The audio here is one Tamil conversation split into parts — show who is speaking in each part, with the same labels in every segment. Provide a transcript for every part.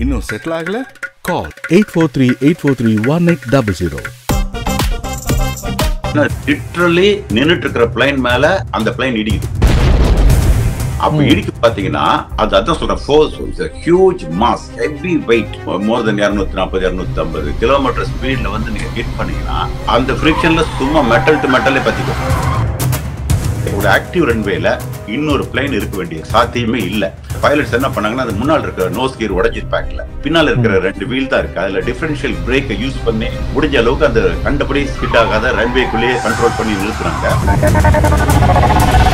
Speaker 1: இன்னும் செட்டில் ஆகல? கால் 8438431800.
Speaker 2: லிட்டரலி நின்னுட்டு இருக்கிற பிளைன் மேல அந்த பிளைன் இடிக்குது. அப்ப இடிக்கு பாத்தீங்கன்னா அதான் சொல்றேன், force, huge mass, heavy weight, more than 240 250 kilometre ஸ்பீட்ல வந்து நீங்க ஹிட் பண்ணீங்கன்னா அந்த ஃபிரிக்ஷன்ல சும்மா மெட்டல் டு மெட்டலே பத்திக்கும். ஒரு ஆக்டிவ் ரன்வேல இன்னொரு பிளைன் இருக்க வேண்டிய சாத்தியமே இல்ல. பைலட்ஸ் என்ன பண்ணாங்கன்னா, அது முன்னால் இருக்கிற நோஸ் கியர் உடைஞ்சிருப்பாங்கல, பின்னால இருக்கிற 2 வீல் தான் இருக்கு. அதுல டிஃபரன்ஷியல் பிரேக்கை யூஸ் பண்ணி முடிஞ்ச அளவுக்கு அந்த கண்டபடி ஸ்கிட் ஆகாத ரன்வேக்குள்ளேயே கண்ட்ரோல் பண்ணி நிறுத்துறாங்க.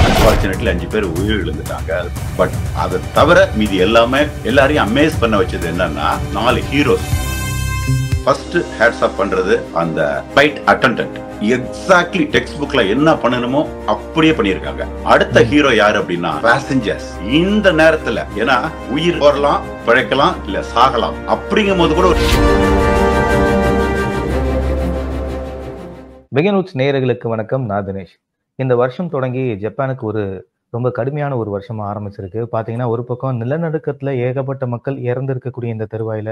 Speaker 2: அன்பார்ச்சுனேட்லி 5 பேர் உயிர் இழந்துட்டாங்க. பட் அதை தவிர மீதி எல்லாரையும் அமேஸ் பண்ண வச்சது என்னன்னா, 4 ஹீரோஸ். ஃபர்ஸ்ட் ஹேட்ஸ் ஆஃப் பண்றது அந்த ஃளைட் அட்டெண்டன்ட். எக்ஸாக்ட்லி டெக்ஸ்ட் புக்ல என்ன பண்ணணுமோ அப்படியே பண்ணிருக்காங்க. அடுத்த ஹீரோ யாரு அப்படின்னா பேசஞ்சர்ஸ். இந்த நேரத்துல ஏன்னா உயிர் போறலாம், பிழைக்கலாம், இல்ல சாகலாம் அப்படிங்கும் போது கூட
Speaker 3: பிகின் நேயர்களுக்கு வணக்கம். நான் தினேஷ். இந்த வருஷம் தொடங்கி ஜப்பானுக்கு ஒரு ரொம்ப கடுமையான ஒரு வருஷமா ஆரம்பிச்சிருக்கு. பாத்தீங்கன்னா, ஒரு பக்கம் நிலநடுக்கத்துல ஏகப்பட்ட மக்கள் இறந்திருக்கக்கூடிய இந்த தருவாயில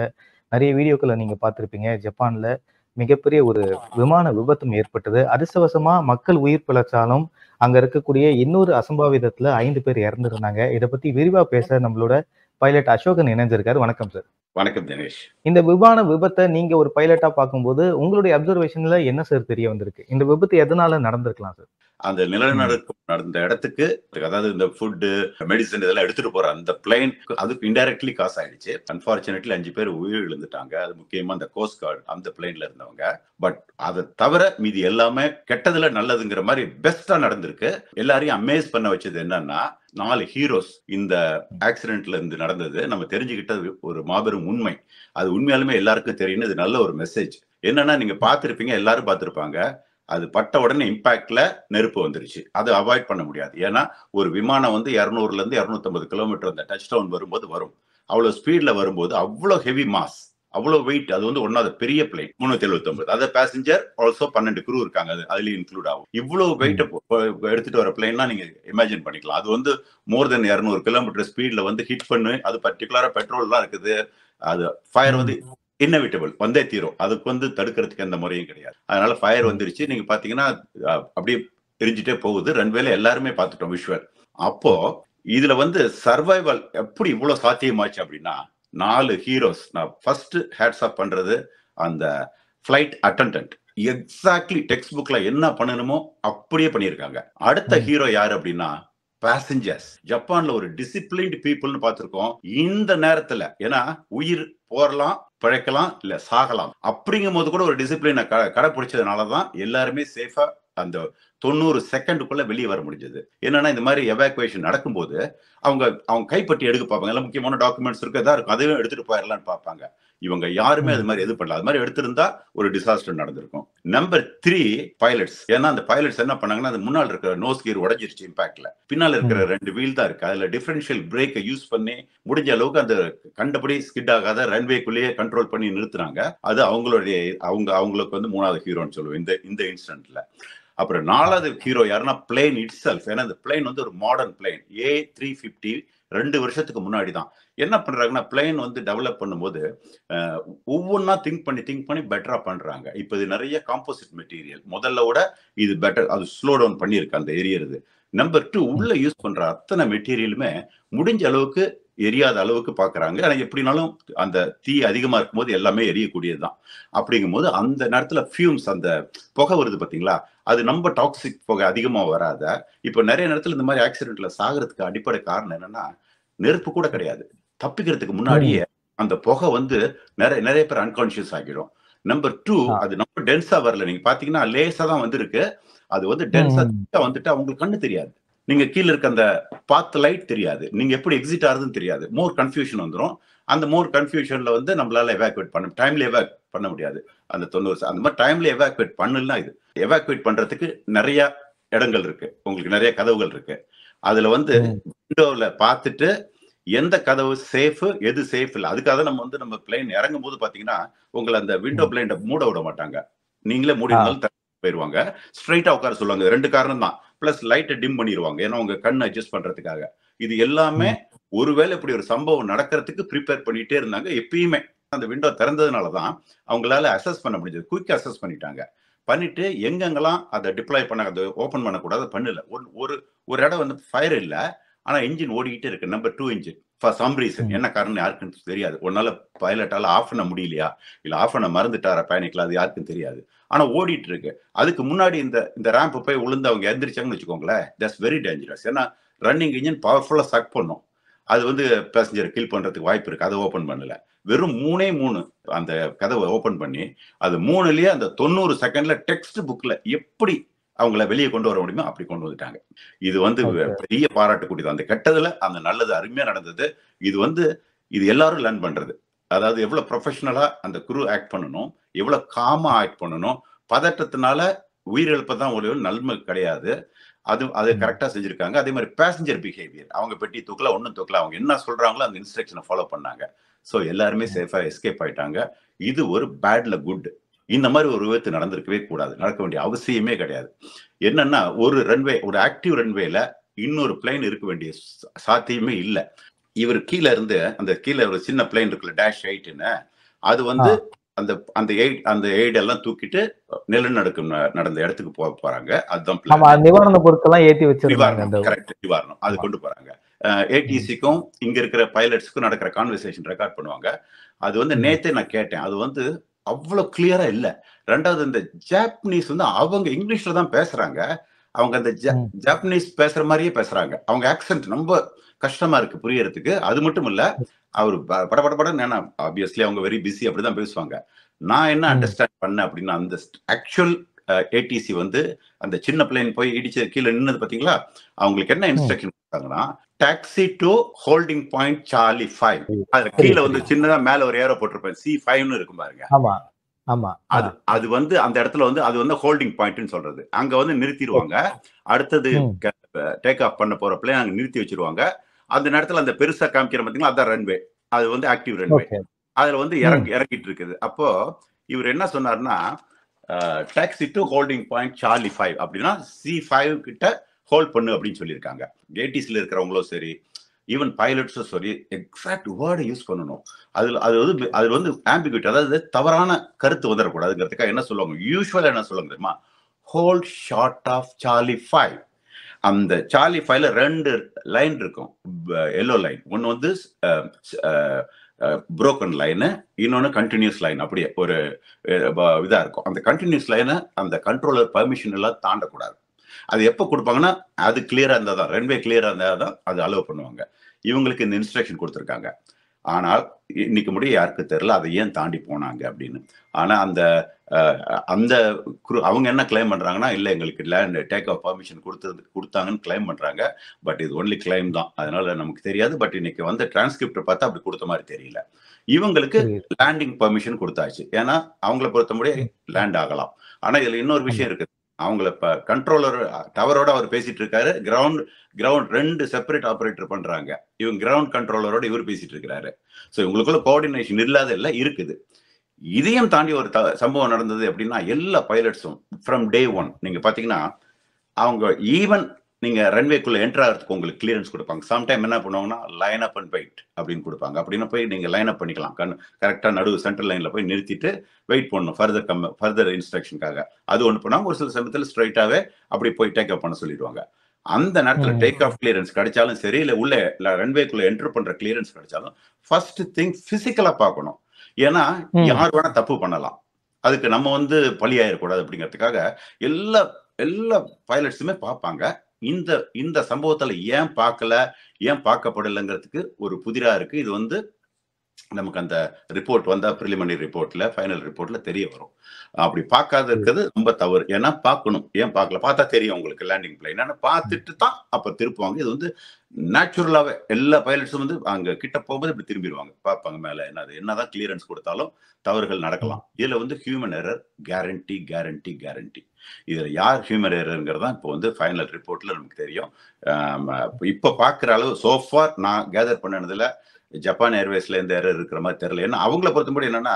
Speaker 3: நிறைய வீடியோக்களை நீங்க பார்த்திருப்பீங்க. ஜப்பான்ல மிகப்பெரிய ஒரு விமான விபத்தும் ஏற்பட்டது. அதிர்ஷ்டவசமா மக்கள் உயிர் பிழைச்சாலும் அங்க இருக்கக்கூடிய இன்னொரு அசம்பாவிதத்துல 5 பேர் இறந்துருந்தாங்க. இதை பத்தி விரிவா பேச நம்மளோட பைலட் அசோகன் இணைஞ்சிருக்காரு. வணக்கம் சார்.
Speaker 2: வணக்கம் தினேஷ்.
Speaker 3: இந்த விமான விபத்தை நீங்க ஒரு பைலட்டா பார்க்கும்போது உங்களுடைய அப்சர்வேஷன்ல என்ன சார் தெரிய வந்திருக்கு? இந்த விபத்து எதனால நடந்திருக்கலாம் சார்?
Speaker 2: அந்த நிலநடுக்கம் நடந்த இடத்துக்கு, அதாவது இந்த ஃபுட்டு, மெடிசன் இதெல்லாம் எடுத்துட்டு போற அந்த பிளைன் அதுக்கு இன்டைரக்ட்லி காசு ஆயிடுச்சு. அன்பார்ச்சுனேட்லி 5 பேர் உயிர் இழந்துட்டாங்க. அது முக்கியமா அந்த கோஸ்ட் கார்டு அந்த பிளைன்ல இருந்தவங்க. பட் அதை தவிர மீதி எல்லாமே கெட்டதுல நல்லதுங்கிற மாதிரி பெஸ்டா நடந்திருக்கு. எல்லாரையும் அமேஸ் பண்ண வச்சது என்னன்னா, 4 ஹீரோஸ் இந்த ஆக்சிடென்ட்ல இருந்து நடந்தது நம்ம தெரிஞ்சுக்கிட்டது ஒரு மாபெரும் உண்மை. அது உண்மையாலுமே எல்லாருக்கும் தெரியும். இது நல்ல ஒரு மெசேஜ். என்னன்னா, நீங்க பார்த்திருப்பீங்க, எல்லாரும் பார்த்திருப்பாங்க, அது பட்ட உடனே இம்பாக்ட்ல நெருப்பு வந்துருச்சு. அதை அவாய்ட் பண்ண முடியாது. ஏன்னா ஒரு விமானம் வந்து 200ல இருந்து 250 கிலோமீட்டர் அந்த டச் டவுன் வரும்போது வரும். அவ்வளவு ஸ்பீட்ல வரும்போது அவ்வளவு ஹெவி மாஸ், அவ்வளவு வெயிட். அது வந்து ஒன்னாவது பெரிய பிளைன் 379. அதை பேசஞ்சர் ஆல்சோ 12 crew இருக்காங்க, அதுலயும் இன்க்ளூட் ஆகும். இவ்வளவு வெயிட் எடுத்துட்டு வர பிளைன்னா நீங்க இமேஜின் பண்ணிக்கலாம். அது வந்து மோர் தென் 200 கிலோமீட்டர் ஸ்பீட்ல வந்து ஹிட் பண்ணு. அது பர்டிகுலரா பெட்ரோல் தான் இருக்குது. அது ஃபயர் வந்து இன்னவிட்டபிள் வந்தே தீரும். அதுக்கு வந்து தடுக்கிறதுக்கு எந்த முறையும் கிடையாது. அதனால ஃபயர் வந்துருச்சு. நீங்க பாத்தீங்கன்னா அப்படியே எரிஞ்சிட்டே போகுது. ரன்வேல எல்லாருமே பார்த்துட்டோம் விஷுவல். அப்போ இதுல வந்து சர்வைவல் எப்படி இவ்வளவு சாத்தியமாச்சு அப்படின்னா, 4 ஹீரோஸ். நான் ஃபர்ஸ்ட் ஹேட்ஸ் ஆஃப் பண்றது அந்த ஃளைட் அட்டெண்டன்ட். எக்ஸாக்ட்லி டெக்ஸ்ட் புக்ல என்ன பண்ணணுமோ அப்படியே பண்ணிருக்காங்க. அடுத்த ஹீரோ யாரு அப்படின்னா பேசஞ்சர்ஸ். ஜப்பான்ல ஒரு டிசிப்ளின்டு பீப்புள்னு பார்த்திருக்கோம். இந்த நேரத்துல ஏன்னா உயிர் போறலாம், பிழைக்கலாம், இல்ல சாகலாம் அப்படிங்கும் போது கூட ஒரு டிசிப்ளினை கடைபிடிச்சதுனாலதான் எல்லாருமே சேஃபா அந்த 90 செகண்டுக்குள்ள வெளியே வர முடிஞ்சது. என்னன்னா, இந்த மாதிரி எவாக்குவேஷன் நடக்கும்போது அவங்க கைப்பற்றி எடுக்க பார்ப்பாங்க. எல்லாம் முக்கியமான டாக்குமெண்ட்ஸ் இருக்கதா இருக்கும், அதையும் எடுத்துட்டு போயிடலாம்னு பார்ப்பாங்க. இவங்க யாருமே அது மாதிரி எது பண்ணல. அது மாதிரி எடுத்திருந்தா ஒரு டிசாஸ்டர் நடந்திருக்கும். Number 3 pilots. ஏன்னா அந்த பைலட்ஸ் என்ன பண்ணாங்கன்னா, அது முன்னால் இருக்கிற நோஸ் கியர் உடைஞ்சிருச்சு இம்பாக்ட்ல, பின்னால இருக்கிற 2 வீல் தான் இருக்கு. அதுல டிஃபரன்ஷியல் பிரேக்கை யூஸ் பண்ணி முடிஞ்ச அளவுக்கு அந்த கண்டபடி ஸ்கிட் ஆகாத ரன்வேக்குள்ளேயே கண்ட்ரோல் பண்ணி நிறுத்துறாங்க. அது அவங்களுடைய அவங்களுக்கு வந்து 3வது ஹீரோன்னு சொல்லுவோம் இந்த இன்சிடென்ட்ல. அப்புறம் 4வது ஹீரோ யாருன்னா பிளேன் இட் செல்ஃப். ஏன்னா இந்த பிளைன் வந்து ஒரு மாடர்ன் பிளைன், A350. 2 வருஷத்துக்கு முன்னாடி தான் என்ன பண்றாங்கன்னா, பிளைன் வந்து டெவலப் பண்ணும்போது ஒவ்வொன்னா திங்க் பண்ணி பெட்டரா பண்றாங்க. இப்ப இது நிறைய காம்போசிட் மெட்டீரியல், முதல்ல விட இது பெட்டர். அது ஸ்லோ டவுன் பண்ணிருக்கு அந்த எரியறது. நம்பர் 2, உள்ள யூஸ் பண்ற அத்தனை மெட்டீரியலுமே முடிஞ்ச அளவுக்கு எரியாத அளவுக்கு பாக்குறாங்க. ஆனா எப்படினாலும் அந்த தீ அதிகமா இருக்கும்போது எல்லாமே எரியக்கூடியதுதான். அப்படிங்கும் போது அந்த நேரத்துல ஃபியூம்ஸ், அந்த புகை வருது பாத்தீங்களா, அது நம்ம டாக்ஸிக் புகை அதிகமா வராத. இப்ப நிறைய நேரத்துல இந்த மாதிரி ஆக்சிடென்ட்ல சாகிறதுக்கு அடிப்படை காரணம் என்னன்னா, நெருப்பு கூட கிடையாது. தப்பிக்கிறதுக்கு முன்னாடியே அந்த புகை வந்து நிறைய பேர் அன்கான்சியஸ் ஆகிடும். நம்பர் 2, அது ரொம்ப டென்ஸா வரல. நீங்க பாத்தீங்கன்னா லேசா தான் வந்திருக்கு. அது வந்து டென்ஸா வந்துட்டு அவங்களுக்கு கண்ணு தெரியாது. நீங்க கீழே இருக்க அந்த பாத் லைட் தெரியாது. நீங்க எப்படி எக்ஸிட் ஆகுதுன்னு தெரியாது. மோர் கன்ஃபியூஷன் வந்துடும். அந்த மோர் கன்ஃபியூஷன்ல வந்து நம்மளால எவாக்குவேட் டைம்ல எவாக்குவேட் பண்ண முடியாது. அந்த 90 அந்த மாதிரி டைம்ல எவாக்குவேட் பண்ணலாம். இது எவாக்குவேட் பண்றதுக்கு நிறைய இடங்கள் இருக்கு, உங்களுக்கு நிறைய கதவுகள் இருக்கு. அதுல வந்து விண்டோல பார்த்துட்டு எந்த கதவு சேஃப், எது சேஃப் இல்லை. அதுக்காக நம்ம பிளைன் இறங்கும் போது பாத்தீங்கன்னா, உங்களை அந்த விண்டோ பிளைன் மூட விட மாட்டாங்க. நீங்களே மூடி இருந்தாலும் போயிருவாங்க. ஸ்ட்ரைட்டா உட்கார சொல்லுவாங்க. 2 காரணம் தான். பிளஸ் லைட்டை டிம் பண்ணிடுவாங்க. ஏன்னா உங்க கண் அட்ஜஸ்ட் பண்றதுக்காக. இது எல்லாமே ஒருவேளை இப்படி ஒரு சம்பவம் நடக்கிறதுக்கு ப்ரிப்பேர் பண்ணிட்டே இருந்தாங்க. எப்பயுமே அந்த விண்டோ திறந்ததுனாலதான் அவங்களால அசஸ் பண்ண முடிஞ்சது. குயிக் அசஸ் பண்ணிட்டு எங்கெங்கெல்லாம் அதை டிப்ளாய் பண்ண, அதை ஓபன் பண்ணக்கூடாது பண்ணல. ஒரு இடம் வந்து ஃபயர் இல்ல, ஆனா இன்ஜின் ஓடிக்கிட்டே இருக்கு. Number 2 engine for some reason, என்ன காரணம் யாருக்குன்னு தெரியாது. ஒன்னால பைலட்டால ஆஃப் பண்ண முடியலையா, இல்ல ஆஃப் பண்ண மறந்துட்டாரா பேனிக்ல, அது யாருக்கும் தெரியாது. ஆனா ஓடிட்டு இருக்கு. அதுக்கு முன்னாடி இந்த ரேம்ப் போய் விழுந்து அவங்க எந்திரிச்சாங்கன்னு வச்சுக்கோங்களேன், தட்ஸ் வெரி டேஞ்சரஸ். ஏன்னா ரன்னிங் இன்ஜின் பவர்ஃபுல்லா சக் பண்ணும். அது வந்து பேசஞ்சர் கில் பண்றதுக்கு வாய்ப்பு இருக்கு. அதை ஓபன் பண்ணல. வெறும் 3 அந்த கதவை ஓபன் பண்ணி அது 3லயே அந்த 90 செகண்ட்ல டெக்ஸ்ட் புக்ல எப்படி அவங்கள வெளியே கொண்டு வர முடியுமோ அப்படி கொண்டு வந்துட்டாங்க. இது வந்து பெரிய பாராட்டுக்கூடியது. அந்த கெட்டதுல அந்த நல்லது அருமையா நடந்தது. இது எல்லாரும் லேர்ன் பண்றது. அதாவது எவ்வளவு ப்ரொஃபஷனலா அந்த குரூ ஆக்ட் பண்ணணும், எவ்வளவு காமா ஆக்ட் பண்ணணும். பதட்டத்தினால உயிரிழப்பு தான் ஒரு நன்மை கிடையாது. அது கரெக்டா செஞ்சிருக்காங்க. அதே மாதிரி பேசஞ்சர் பிஹேவியர், அவங்க பெட்டி தூக்கல, ஒன்னும் தூக்கல, அவங்க என்ன சொல்றாங்களோ அந்த இன்ஸ்ட்ரக்ஷனை ஃபாலோ பண்ணாங்க. சோ எல்லாருமே சேஃபா எஸ்கேப் ஆயிட்டாங்க. இது ஒரு பேட்ல குட். இந்த மாதிரி ஒரு விபத்து நடந்திருக்கவே கூடாது, நடக்க வேண்டிய அவசியமே கிடையாது. என்னன்னா ஒரு ரன்வே, ஒரு ஆக்டிவ் ரன்வேல இன்னொரு பிளைன் இருக்க வேண்டிய சாத்தியமே இல்லை. இவர் கீழே இருந்து அந்த கீழே ஒரு சின்ன பிளைன் இருக்குல்ல, -8ன்னு, அது வந்து அந்த எய்ட் எல்லாம் தூக்கிட்டு நிலநடுக்கம் நடந்த இடத்துக்கு போறாங்க. அதுதான்
Speaker 3: நிவாரண பொருட்கள்லாம் ஏத்தி வச்சிருக்காங்க.
Speaker 2: கரெக்ட், நிவாரணம் அது கொண்டு போறாங்க. ஏடிசிக்கும் இங்க இருக்கிற பைலட்ஸ்க்கும் நடக்கிற கான்வர்சேஷன் ரெக்கார்ட் பண்ணுவாங்க. அது வந்து நேத்தே நான் கேட்டேன். அது வந்து அவ்வளவு கிளியரா இல்ல. ரெண்டாவது இந்த ஜாப்பனீஸ் வந்து அவங்க இங்கிலீஷ்ல தான் பேசுறாங்க. அவங்க அந்த ஜாப்பனீஸ் பேசுற மாதிரியே பேசுறாங்க. அவங்க ஆக்சென்ட் ரொம்ப கஷ்டமா இருக்கு புரியறதுக்கு. அது மட்டும் இல்ல, அவர் படபடன்னு, ஆப்வியஸ்லி அவங்க வெரி பிஸி, அப்படிதான் பேசுவாங்க. நான் என்ன அண்டர்ஸ்டாண்ட் பண்ணேன் அப்படின்னா, அந்த ஆக்சுவல் ஏடிசி வந்து அந்த சின்ன பிளேன் போய் இடிச்சு கீழே நின்னது பாத்தீங்களா, அவங்களுக்கு என்ன இன்ஸ்ட்ரக்ஷன் கொடுத்தாங்கன்னா, taxi to holding point Charlie 5. அதுல கீழே வந்து சின்னதா மேல ஒரு ஏரோ போட்டிருப்பேன், C5ன்னு இருக்கும் பாருங்க. அது வந்து அந்த இடத்துல வந்து அது வந்து ஹோல்டிங் பாயிண்ட்னு சொல்றது. அங்க வந்து நிறுத்திடுவாங்க. அடுத்தது டேக் ஆஃப் பண்ண போற பிளேன் அங்க நிறுத்தி வச்சிருவாங்க. அந்த நேரத்துல அந்த பெருசா காமிக்கிற பாத்தீங்களா, அதான் ரன்வே. அது வந்து ஆக்டிவ் ரன்வே. அதுல வந்து இறங்கிட்டு இருக்குது. அப்போ இவர் என்ன சொன்னார்னா, taxi to holding point Charlie 5 அப்படின்னா C5 கிட்ட ஹோல்ட் பண்ணு அப்படின்னு சொல்லியிருக்காங்க. ஏடிஸ்ல இருக்கிறவங்களும் சரி, ஈவன் பைலட்ஸும் சரி, எக்ஸாக்ட் வேர்டை யூஸ் பண்ணணும். அது வந்து ஆம்பிகுயிட்டி, அதாவது தவறான கருத்து வந்துடக்கூடாதுங்கிறதுக்காக என்ன சொல்லுவாங்க, யூஸ்வலா என்ன சொல்லுவாங்க தெரியுமா, ஹோல்ட் ஷார்ட் ஆஃப் சார்லி 5. அந்த சார்லி 5ல 2 லைன் இருக்கும், எல்லோ லைன். ஒன்னு வந்து புரோக்கன் லைனு, இன்னொன்னு கண்டினியூஸ் லைன். அப்படியே ஒரு இதா இருக்கும். அந்த கண்டினியூஸ் லைனை அந்த கண்ட்ரோலர் பர்மிஷன் எல்லாம் தாண்டக்கூடாது. அது எப்ப கொடுப்பாங்கன்னா, அது கிளியரா இருந்தாதான், ரன்வே கிளியரா இருந்தாதான் அது அலோவ் பண்ணுவாங்க. இவங்களுக்கு இந்த இன்ஸ்ட்ரக்ஷன் கொடுத்துருக்காங்க. ஆனால் இன்னைக்கு முடிய யாருக்கு தெரியல அதை ஏன் தாண்டி போனாங்க அப்படின்னு. ஆனா அந்த அவங்க என்ன கிளைம் பண்றாங்கன்னா, இல்ல எங்களுக்கு லேண்ட் டேக் ஆஃப் பர்மிஷன் கொடுத்தாங்கன்னு கிளைம் பண்றாங்க. பட் இது ஒன்லி கிளைம் தான், அதனால நமக்கு தெரியாது. பட் இன்னைக்கு வந்து டிரான்ஸ்கிரிப்ட் பார்த்தா அப்படி கொடுத்த மாதிரி தெரியல. இவங்களுக்கு லேண்டிங் பர்மிஷன் கொடுத்தாச்சு, ஏன்னா அவங்களை பொறுத்த முடிய லேண்ட் ஆகலாம். ஆனா இதுல இன்னொரு விஷயம் இருக்கு. அவங்கள கண்ட்ரோலர் டவரோட அவர் பேசிட்டு இருக்காரு, கிரவுண்ட் 2 செப்பரேட் ஆபரேட்டர் பண்றாங்க. இவங்க கிரவுண்ட் கண்ட்ரோலரோட இவர் பேசிட்டு இருக்காரு. சோ இவங்களுக்குள்ள கோஆர்டினேஷன் இல்லாத இல்ல, இருக்குது. இதையும் தாண்டி ஒரு சம்பவம் நடந்தது அப்படின்னா, எல்லா பைலட்ஸும் ஃப்ரம் டே 1 நீங்க பாத்தீங்கன்னா, அவங்க ஈவன் நீங்க ரன்வேக்குள்ள என்டர் ஆகிறதுக்கு உங்களுக்கு கிளியரன்ஸ் கொடுப்பாங்க. சம்டைம் என்ன பண்ணுவாங்கன்னா, லைன் அப் அண்ட் வெயிட் அப்படின்னு கொடுப்பாங்க. அப்படின்னு போய் நீங்க லைன் அப் பண்ணிக்கலாம். கரெக்டா நடுவு சென்ட்ரல் லைன்ல போய் நிறுத்திட்டு வெயிட் பண்ணணும் ஃபர்தர் இன்ஸ்ட்ரக்ஷனுக்காக. அது ஒன்று பண்ணுவாங்க. ஒரு சில சமயத்தில் ஸ்ட்ரைட்டாவே அப்படி போய் டேக் ஆஃப் பண்ண சொல்லிடுவாங்க. அந்த நேரத்துல டேக் ஆஃப் கிளியரன்ஸ் கிடைச்சாலும் சரி, இல்ல உள்ள ரன்வேக்குள்ள என்டர் பண்ற கிளியரன்ஸ் கிடைச்சாலும் ஃபர்ஸ்ட் திங் பிசிக்கலா பார்க்கணும். ஏன்னா யார் வேணா தப்பு பண்ணலாம், அதுக்கு நம்ம வந்து பலியாயிடக்கூடாது அப்படிங்கிறதுக்காக எல்லா பைலட்ஸுமே பார்ப்பாங்க. இந்த சம்பவத்துல ஏன் பார்க்கல, ஏன் பார்க்கப்படலைங்கிறதுக்கு ஒரு புதிரா இருக்கு. இது வந்து நமக்கு அந்த ரிப்போர்ட் வந்தா பிரிலிமினரி ரிப்போர்ட்ல, ஃபைனல் ரிப்போர்ட்ல தெரிய வரும். அப்படி பார்க்காத இருக்கிறது ரொம்ப தவறு. ஏன்னா பார்க்கணும். ஏன் பார்க்கல, பார்த்தா தெரியும் உங்களுக்கு லேண்டிங் பிளேன். ஆனா பார்த்துட்டு தான் அப்ப திருப்புவாங்க. இது வந்து நேச்சுரலாவே எல்லா பைலட்ஸும் வந்து அங்க கிட்ட போகும்போது இப்படி திரும்பிடுவாங்க, பார்ப்பாங்க மேல. என்னதான் கிளியரன்ஸ் கொடுத்தாலும் தவறுகள் நடக்கலாம். இதுல வந்து ஹியூமன் எரர் கேரண்டி. இதுல யார் ஹியூமன் எரர்ங்கிறதா இப்போ வந்து ஃபைனல் ரிப்போர்ட்ல நமக்கு தெரியும். இப்ப பாக்குற அளவு சோஃபார் நான் கேதர் பண்ணதுல ஜப்பான் ஏர்வேஸ்ல இந்த எரர் இருக்கிற மாதிரி தெரியல. ஏன்னா அவங்கள பொறுத்தபடி என்னன்னா,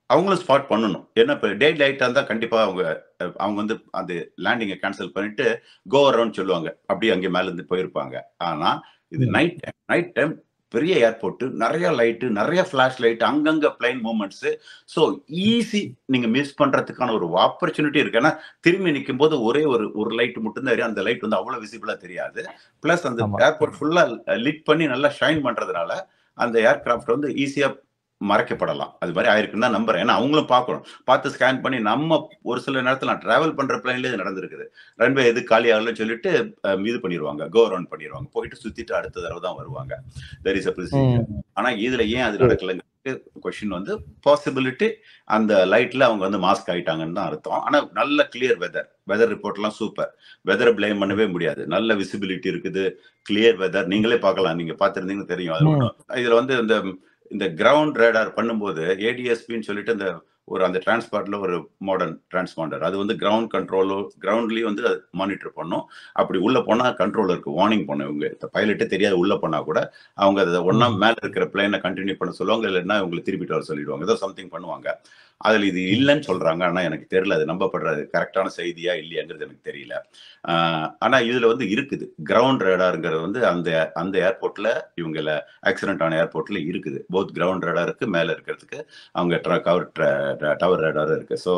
Speaker 2: அவங்களும் ஸ்பாட் பண்ணணும். ஏன்னா இப்ப டே லைட்டா இருந்தா கண்டிப்பா அவங்க வந்து அந்த லேண்டிங்கை கேன்சல் பண்ணிட்டு கோ அரவுண்ட் சொல்லுவாங்க, அப்படியே அங்கே மேல இருந்து போயிருப்பாங்க. ஆனா இது நைட் டைம் பெரிய ஏர்போர்ட், நிறைய லைட், நிறைய ஃபிளாஷ் லைட், அங்கங்க பிளைன் மூவ்மெண்ட்ஸ். ஸோ ஈஸி நீங்க மிஸ் பண்றதுக்கான ஒரு ஆப்பர்ச்சுனிட்டி இருக்கு. ஏன்னா திரும்பி நிற்கும் போது ஒரே ஒரு லைட் மட்டும் தான், அந்த லைட் வந்து அவ்வளவு விசிபிளா தெரியாது. பிளஸ் அந்த ஏர்போர்ட் ஃபுல்லா லிட் பண்ணி நல்லா ஷைன் பண்றதுனால அந்த ஏர்கிராஃப்ட் வந்து ஈஸியா மறைக்கப்படலாம். அது மாதிரி ஆயிருக்குன்னு தான் நம்புறேன். ஏன்னா அவங்களும் பார்க்கணும், பார்த்து ஸ்கேன் பண்ணி. நம்ம ஒரு சில நேரத்தில் நான் டிராவல் பண்ற பிளைன்ல இது நடந்திருக்குது. ரன்வே எது காலி ஆகலன்னு சொல்லிட்டு இது பண்ணிடுவாங்க, கோ அரவுண்ட் பண்ணிடுவாங்க, போயிட்டு சுத்திட்டு அடுத்த தடவை தான் வருவாங்க. There is a procedure. ஆனா இதுல ஏன் அது நடக்கலங்கிறது கொஸ்டின் வந்து பாசிபிலிட்டி. அந்த லைட்ல அவங்க வந்து மாஸ்க் ஆயிட்டாங்கன்னு தான் அர்த்தம். ஆனா நல்ல கிளியர் வெதர் ரிப்போர்ட் எல்லாம் சூப்பர். வெதரை பிளேம் பண்ணவே முடியாது. நல்ல விசிபிலிட்டி இருக்குது, கிளியர் வெதர். நீங்களே பார்க்கலாம், நீங்க பார்த்திருந்தீங்கன்னு தெரியும். அது ஒன்றும் இதுல வந்து இந்த கிரவுண்ட் ரேடார் பண்ணும்போது ஏடிஎஸ்பின்னு சொல்லிட்டு அந்த டிரான்ஸ்பார்ட்ல ஒரு மாடர்ன் டிரான்ஸ்பாண்டர், அது வந்து கிரவுண்ட் கண்ட்ரோலோ கிரவுண்ட்லயும் வந்து மானிட்டர் பண்ணும். அப்படி உள்ள போனா கண்ட்ரோலருக்கு வார்னிங் பண்ணும். இவங்க பைலட்டே தெரியாது உள்ள போனா கூட அவங்க அதை ஒன்னா மேல இருக்கிற பிளேனை கண்டினியூ பண்ண சொல்லுவாங்க, இல்லைன்னா இவங்களை திருப்பிட்டு வர சொல்லிடுவாங்க, ஏதோ சம்திங் பண்ணுவாங்க. அதுல இது இல்லைன்னு சொல்றாங்க. ஆனா எனக்கு தெரியல அது நம்பப்படுறது கரெக்டான செய்தியா இல்லையாங்கிறது எனக்கு தெரியல. ஆனா இதுல வந்து இருக்குது கிரவுண்ட் ரேடாருங்கிறது வந்து அந்த ஏர்போர்ட்ல, இவங்கள ஆக்சிடென்ட் ஆன ஏர்போர்ட்ல இருக்குது. போத் கிரவுண்ட் ரேடாருக்கு மேல இருக்கிறதுக்கு அவங்க டவர் ரேடாரும் இருக்கு. ஸோ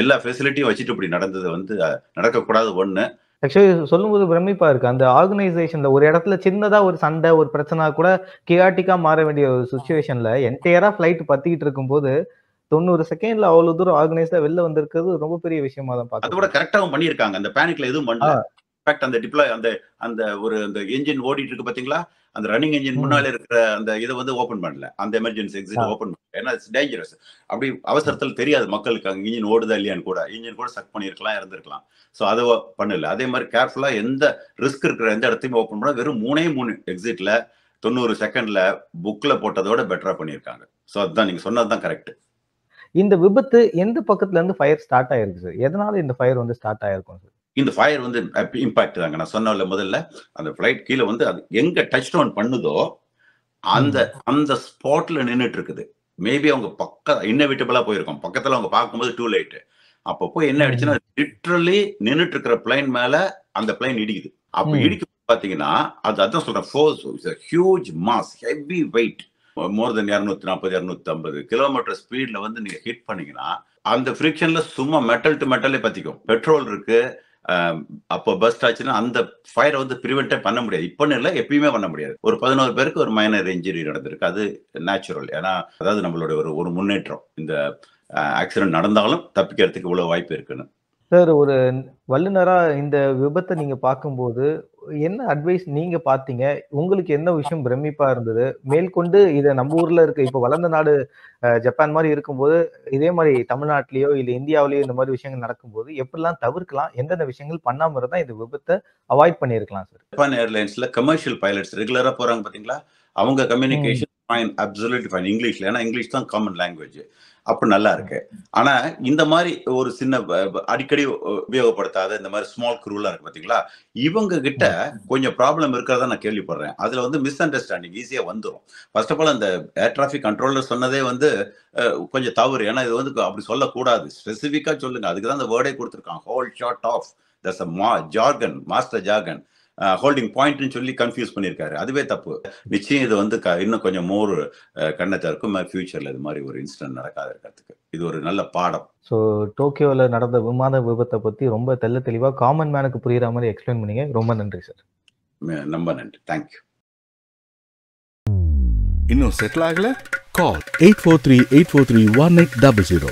Speaker 2: எல்லா ஃபெசிலிட்டியும் வச்சுட்டு இப்படி நடந்தது வந்து நடக்கக்கூடாது. ஒண்ணு
Speaker 3: ஆக்சுவலி சொல்லும்போது பிரமிப்பா இருக்கு. அந்த ஆர்கனைசேஷன்ல ஒரு இடத்துல சின்னதா ஒரு சண்டை, ஒரு பிரச்சனை கூட கியாட்டிக்கா மாற வேண்டிய ஒரு சிச்சுவேஷன்ல என்டையரா ஃபிளைட் பத்திக்கிட்டு இருக்கும்போது 90 செகண்ட்ல அவ்வளவு தூரம் ஆர்கனைஸ்டா வெளில வந்திருக்கிறது ரொம்ப பெரிய விஷயமா தான்
Speaker 2: அது
Speaker 3: பாக்குறேன்.
Speaker 2: கூட கரெக்டாவும் பண்ணியிருக்காங்க. அந்த பேனிக்ல எதுவும் பண்ணல. இன்ஃபேக்ட் அந்த டிப்ளாய் அந்த என்ஜின் ஓடிட்டு இருக்கு பாத்தீங்களா, அந்த ரன்னிங் என்ஜின் முன்னால இருக்கிற அந்த இதை வந்து ஓபன் பண்ணல. அந்த எமர்ஜென்சி எக்ஸிட் ஓபன் பண்ணல. ஏன்னா இட்ஸ் டேஞ்சரஸ். அப்படி அவசரத்தில் தெரியாது மக்களுக்கு அங்க இன்ஜின் ஓடுதா இல்லையான்னு கூட. இன்ஜின் கூட சக் பண்ணிருக்கலாம், இறந்துருக்கலாம். ஸோ அதை பண்ணல. அதே மாதிரி கேர்ஃபுல்லா எந்த ரிஸ்க் இருக்கிற எந்த இடத்தையும் ஓபன் பண்ண வெறும் 3 எக்ஸிட்ல 90 செகண்ட்ல புக்ல போட்டதோட பெட்டரா பண்ணியிருக்காங்க. ஸோ அதுதான் நீங்க சொன்னதுதான் கரெக்ட்.
Speaker 3: இந்த விபத்து எந்த பக்கத்துல இருந்து ஃபயர் ஸ்டார்ட் ஆயிருக்கு சார்? எதனால இந்த ஃபயர் வந்து ஸ்டார்ட் ஆயிருக்கும் சார்?
Speaker 2: இந்த ஃபயர் வந்து இம்பாக்ட் தாங்க. நான் சொன்ன முதல்ல அந்த ஃபிளைட் கீழே வந்து அது எங்க டச் டவுன் பண்ணுதோ அந்த ஸ்பாட்ல நின்றுட்டு இருக்குது. மேபி அவங்க இன்னவிட்டபிளா போயிருக்கும். பக்கத்துல அவங்க பார்க்கும்போது டூ லைட். அப்போ போய் என்ன ஆயிடுச்சுன்னா, லிட்ரலி நின்றுட்டு இருக்கிற பிளைன் மேல அந்த பிளைன் இடிக்குது. அப்ப இடிக்கும் பாத்தீங்கன்னா அதான் சொல்றேன், force huge mass, heavy weight, more than 240 250 kilometre ஸ்பீட்ல வந்து நீங்க ஹிட் பண்ணீங்கன்னா அந்த ஃபிரிக்ஷன்ல சும்மா மெட்டல் டு மெட்டலே பத்திக்கும். பெட்ரோல் இருக்கு. அப்போ பஸ்ட் ஆச்சுன்னா அந்த ஃபயரை வந்து ப்ரிவென்டே பண்ண முடியாது. இப்பன்னு இல்லை, எப்பயுமே பண்ண முடியாது. ஒரு 11 பேருக்கு ஒரு மைனர் இன்ஜுரி நடந்திருக்கு. அது நேச்சுரல். ஏன்னா அதாவது நம்மளோட ஒரு முன்னேற்றம். இந்த ஆக்சிடென்ட் நடந்தாலும் தப்பிக்கிறதுக்கு இவ்வளவு வாய்ப்பு இருக்குன்னு.
Speaker 3: சார், ஒரு வல்லுநரா இந்த விபத்தை நீங்க பார்க்கும்போது என்ன அட்வைஸ் நீங்க பார்த்தீங்க? உங்களுக்கு என்ன விஷயம் பிரமிப்பா இருந்தது? மேற்கொண்டு இதை நம்ம ஊர்ல இருக்க இப்ப வளர்ந்த நாடு ஜப்பான் மாதிரி இருக்கும்போது, இதே மாதிரி தமிழ்நாட்டிலேயோ இல்ல இந்தியாவிலேயோ இந்த மாதிரி விஷயங்கள் நடக்கும்போது எப்படிலாம் தவிர்க்கலாம்? எந்தெந்த விஷயங்கள் பண்ணாம இருந்தா இந்த விபத்தை அவாய்ட் பண்ணியிருக்கலாம் சார்?
Speaker 2: ஜப்பான் ஏர்லைன்ஸ்ல கமர்ஷியல் பைலட்ஸ் ரெகுலரா போறாங்க பாத்தீங்களா, அவங்க கம்யூனிகேஷன் ஃபைன், அப்சல்யூட்லி ஃபைன். இங்கிலீஷ்ல, ஏன்னா இங்கிலீஷ் தான் காமன் லாங்குவேஜ். அப்ப நல்லா இருக்கு. ஆனா இந்த மாதிரி ஒரு சின்ன அடிக்கடி உபயோகப்படுத்தாத இந்த மாதிரி ஸ்மால் க்ரூலாம் இருக்கு பாத்தீங்களா, இவங்க கிட்ட கொஞ்சம் ப்ராப்ளம் இருக்கிறதா நான் கேள்விப்படுறேன். அதுல வந்து மிஸ் அண்டர்ஸ்டாண்டிங் ஈஸியா வந்துடும். ஃபர்ஸ்ட் ஆஃப் ஆல் அந்த ஏர் டிராபிக் கண்ட்ரோலர் சொன்னதே வந்து கொஞ்சம் தவறு. ஏன்னா இது வந்து அப்படி சொல்லக்கூடாது, ஸ்பெசிபிக்கா சொல்லுங்க. அதுக்கு தான் அந்த வேர்டே கொடுத்துருக்காங்க, hold short of. That's a jargon, master jargon. Holding பாயிண்ட்னு சொல்லி கன்ஃபியூஸ் பண்ணியிருக்காரு. அதுவே தப்பு. நிச்சயம் இது வந்து இன்னும் கொஞ்சம் மோர் கண்ணத்தை இருக்கும். ஃபியூச்சர்ல இது மாதிரி ஒரு இன்சிடென்ட் நடக்காத இருக்கிறதுக்கு இது ஒரு நல்ல பாடம்.
Speaker 3: ஸோ டோக்கியோவில் நடந்த விமான விபத்தை பத்தி ரொம்ப தெளிவா காமன் மேனுக்கு புரியுற மாதிரி எக்ஸ்பிளைன் பண்ணீங்க. ரொம்ப நன்றி சார்.
Speaker 2: ரொம்ப நன்றி. தேங்க்யூ.
Speaker 1: இன்னும் செட்டில் ஆகல? கால்
Speaker 4: 843-843-1800.